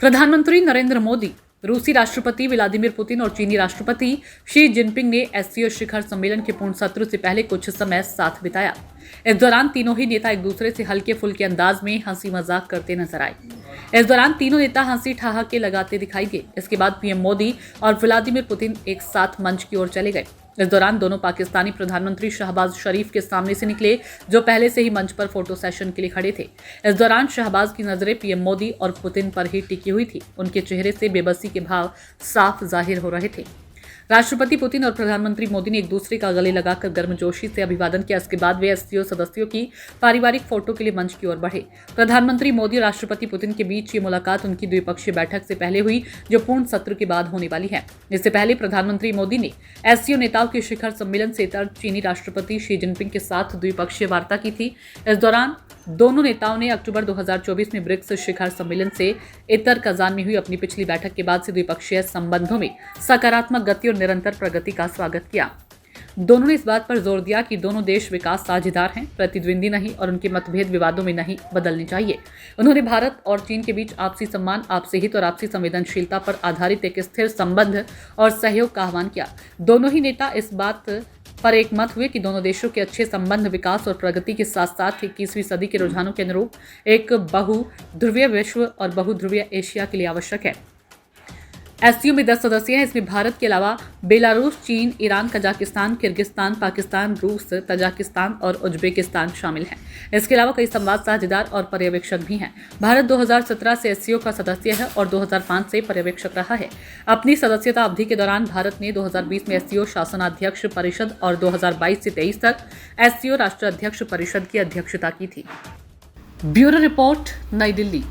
प्रधानमंत्री नरेंद्र मोदी, रूसी राष्ट्रपति व्लादिमीर पुतिन और चीनी राष्ट्रपति शी जिनपिंग ने एससीओ शिखर सम्मेलन के पूर्ण सत्र से पहले कुछ समय साथ बिताया। इस दौरान तीनों ही नेता एक दूसरे से हल्के फुल्के अंदाज में हंसी मजाक करते नजर आए। इस दौरान तीनों नेता हंसी ठहाके लगाते दिखाई दिए। इसके बाद पीएम मोदी और व्लादिमीर पुतिन एक साथ मंच की ओर चले गए। इस दौरान दोनों पाकिस्तानी प्रधानमंत्री शहबाज शरीफ के सामने से निकले, जो पहले से ही मंच पर फोटो सेशन के लिए खड़े थे। इस दौरान शहबाज की नजरें पीएम मोदी और पुतिन पर ही टिकी हुई थी। उनके चेहरे से बेबसी के भाव साफ जाहिर हो रहे थे। राष्ट्रपति पुतिन और प्रधानमंत्री मोदी ने एक दूसरे का गले लगाकर गर्मजोशी से अभिवादन किया। इसके बाद वे एससीओ सदस्यों की पारिवारिक फोटो के लिए मंच की ओर बढ़े। प्रधानमंत्री मोदी और राष्ट्रपति पुतिन के बीच ये मुलाकात उनकी द्विपक्षीय बैठक से पहले हुई, जो पूर्ण सत्र के बाद होने वाली है। इससे पहले प्रधानमंत्री मोदी ने एससीओ नेताओं के शिखर सम्मेलन से इतर चीनी राष्ट्रपति शी जिनपिंग के साथ द्विपक्षीय वार्ता की थी। इस दौरान दोनों नेताओं ने अक्टूबर 2024 में ब्रिक्स शिखर सम्मेलन से इतर कजान में हुई अपनी पिछली बैठक के बाद से द्विपक्षीय संबंधों में सकारात्मक गति और निरंतर प्रगति का स्वागत किया। दोनों ने इस बात पर जोर दिया कि दोनों देश विकास साझेदार हैं, प्रतिद्वंदी नहीं, और उनके मतभेद विवादों में नहीं बदलने चाहिए। उन्होंने भारत और चीन के बीच आपसी सम्मान, आपसी हित और आपसी संवेदनशीलता पर आधारित एक स्थिर संबंध और सहयोग का आह्वान किया। दोनों ही नेता इस बात पर एक मत हुए कि दोनों देशों के अच्छे संबंध विकास और प्रगति के साथ साथ 21वीं सदी के रुझानों के अनुरूप एक बहुध्रुवीय विश्व और बहुध्रुवीय एशिया के लिए आवश्यक है। एससीओ में 10 सदस्य हैं। इसमें भारत के अलावा बेलारूस, चीन, ईरान, कजाकिस्तान, किर्गिस्तान, पाकिस्तान, रूस, तजाकिस्तान और उज्बेकिस्तान शामिल हैं। इसके अलावा कई संवाद साझेदार और पर्यवेक्षक भी हैं। भारत 2017 से एससीओ का सदस्य है और 2005 से पर्यवेक्षक रहा है। अपनी सदस्यता अवधि के दौरान भारत ने 2020 में एससीओ शासनाध्यक्ष परिषद और 2022 से 23 तक एससीओ राष्ट्राध्यक्ष परिषद की अध्यक्षता की थी। ब्यूरो रिपोर्ट, नई दिल्ली।